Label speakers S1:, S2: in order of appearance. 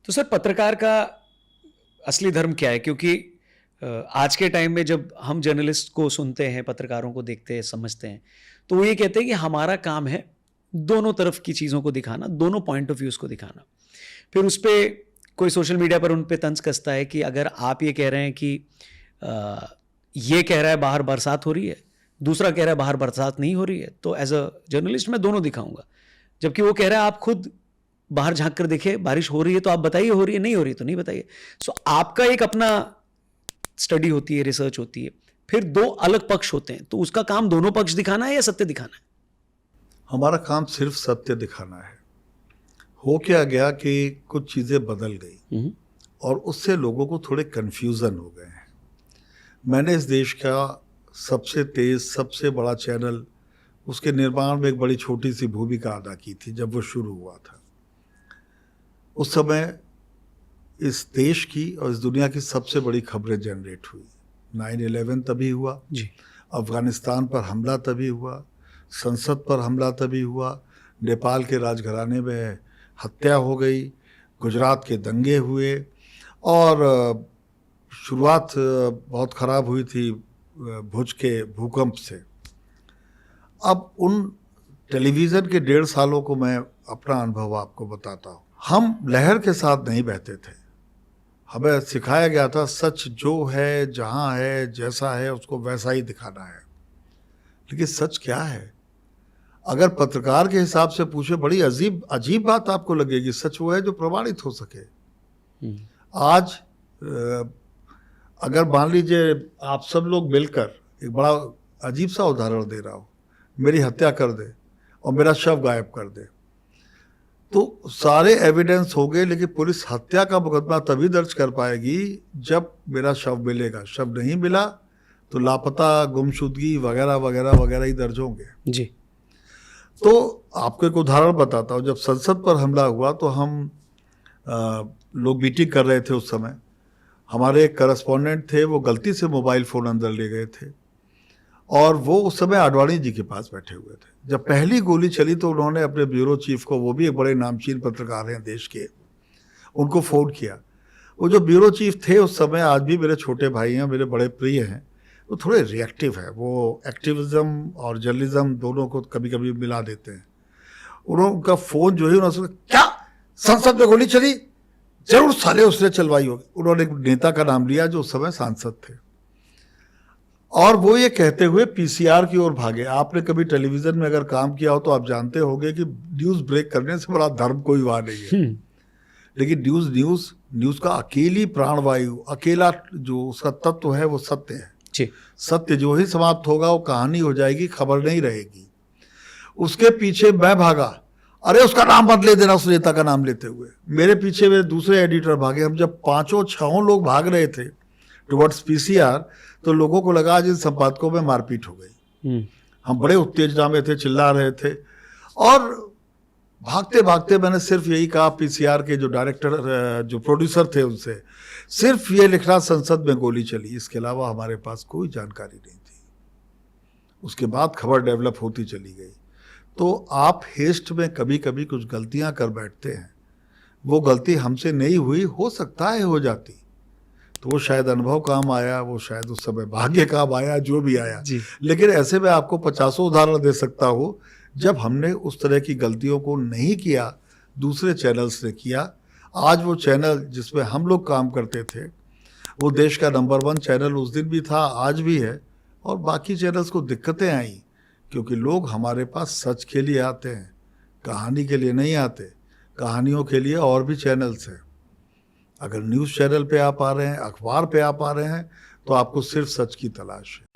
S1: तो सर पत्रकार का असली धर्म क्या है? क्योंकि आज के टाइम में जब हम जर्नलिस्ट को सुनते हैं, पत्रकारों को देखते हैं, समझते हैं, तो वो ये कहते हैं कि हमारा काम है दोनों तरफ की चीज़ों को दिखाना, दोनों पॉइंट ऑफ व्यूज़ को दिखाना। फिर उस पे कोई सोशल मीडिया पर उन पे तंज कसता है कि अगर आप ये कह रहे हैं कि ये कह रहा है बाहर बरसात हो रही है, दूसरा कह रहा है बाहर बरसात नहीं हो रही है, तो एज अ जर्नलिस्ट मैं दोनों दिखाऊंगा। जबकि वो कह रहा है आप खुद बाहर झांक कर देखिए, बारिश हो रही है तो आप बताइए, हो रही है, नहीं हो रही तो नहीं बताइए। सो आपका एक अपना स्टडी होती है, रिसर्च होती है, फिर दो अलग पक्ष होते हैं, तो उसका काम दोनों पक्ष दिखाना है या सत्य दिखाना है?
S2: हमारा काम सिर्फ सत्य दिखाना है। हो क्या गया कि कुछ चीज़ें बदल गई और उससे लोगों को थोड़े कन्फ्यूज़न हो गए हैं। मैंने इस देश का सबसे तेज़, सबसे बड़ा चैनल, उसके निर्माण में एक बड़ी छोटी सी भूमिका अदा की थी जब वो शुरू हुआ था। उस समय इस देश की और इस दुनिया की सबसे बड़ी खबरें जनरेट हुई। 9/11 तभी हुआ
S1: जी।
S2: अफ़गानिस्तान पर हमला तभी हुआ, संसद पर हमला तभी हुआ, नेपाल के राजघराने में हत्या हो गई, गुजरात के दंगे हुए और शुरुआत बहुत ख़राब हुई थी भुज के भूकंप से। अब उन टेलीविज़न के 1.5 सालों को मैं अपना अनुभव आपको बताता हूँ। हम लहर के साथ नहीं बहते थे। हमें सिखाया गया था सच जो है, जहाँ है, जैसा है उसको वैसा ही दिखाना है। लेकिन सच क्या है? अगर पत्रकार के हिसाब से पूछे, बड़ी अजीब बात आपको लगेगी। सच वो है जो प्रमाणित हो सके। आज अगर मान लीजिए आप सब लोग मिलकर, एक बड़ा अजीब सा उदाहरण दे रहा हूँ, मेरी हत्या कर दे और मेरा शव गायब कर दे, तो सारे एविडेंस हो गए, लेकिन पुलिस हत्या का मुकदमा तभी दर्ज कर पाएगी जब मेरा शव मिलेगा। शव नहीं मिला तो लापता, गुमशुदगी वगैरह वगैरह वगैरह ही दर्ज होंगे।
S1: जी।
S2: तो आपको एक उदाहरण बताता हूँ। जब संसद पर हमला हुआ तो हम लोग मीटिंग कर रहे थे। उस समय हमारे एक करस्पॉन्डेंट थे, वो गलती से मोबाइल फ़ोन अंदर ले गए थे और वो उस समय आडवाणी जी के पास बैठे हुए थे। जब पहली गोली चली तो उन्होंने अपने ब्यूरो चीफ को, वो भी एक बड़े नामचीन पत्रकार हैं देश के, उनको फ़ोन किया। वो जो ब्यूरो चीफ थे उस समय, आज भी मेरे छोटे भाई हैं, मेरे बड़े प्रिय हैं, वो थोड़े रिएक्टिव है। वो एक्टिविज़म और जर्नलिज्म दोनों को कभी कभी मिला देते हैं। उनका फ़ोन जो है, उन्होंने क्या संसद में गोली चली? जरूर साले उसने चलवाई होगी। उन्होंने एक नेता का नाम लिया जो उस समय सांसद थे और वो ये कहते हुए पीसीआर की ओर भागे। आपने कभी टेलीविज़न में अगर काम किया हो तो आप जानते होंगे कि न्यूज़ ब्रेक करने से बड़ा धर्म कोई वहाँ नहीं है। लेकिन न्यूज़ का अकेली प्राणवायु, अकेला जो उसका तत्व है वो सत्य है।
S1: जी।
S2: सत्य जो ही समाप्त होगा वो कहानी हो जाएगी, खबर नहीं रहेगी। उसके पीछे मैं भागा, अरे उसका नाम बदले देना, उस नेता का नाम लेते हुए। मेरे पीछे में दूसरे एडिटर भागे। हम जब 5-6 लोग भाग रहे थे टुवर्ड्स पीसीआर, तो लोगों को लगा आज इन संपादकों में मारपीट हो गई। हम बड़े उत्तेजना में थे, चिल्ला रहे थे और भागते भागते मैंने सिर्फ यही कहा पीसीआर के जो डायरेक्टर, जो प्रोड्यूसर थे, उनसे सिर्फ ये लिखना संसद में गोली चली, इसके अलावा हमारे पास कोई जानकारी नहीं थी। उसके बाद खबर डेवलप होती चली गई। तो आप हेस्ट में कभी कभी कुछ गलतियां कर बैठते हैं। वो गलती हमसे नहीं हुई, हो सकता है हो जाती, तो वो शायद अनुभव काम आया, वो शायद उस समय भाग्य काम आया, जो भी आया। लेकिन ऐसे में आपको 50 उदाहरण दे सकता हूँ जब हमने उस तरह की गलतियों को नहीं किया, दूसरे चैनल्स ने किया। आज वो चैनल जिसमें हम लोग काम करते थे, वो देश का नंबर 1 चैनल उस दिन भी था, आज भी है। और बाकी चैनल्स को दिक्कतें आई क्योंकि लोग हमारे पास सच के लिए आते हैं, कहानी के लिए नहीं आते। कहानियों के लिए और भी चैनल्स हैं। अगर न्यूज़ चैनल पे आप आ रहे हैं, अखबार पे आप आ रहे हैं, तो आपको सिर्फ सच की तलाश है।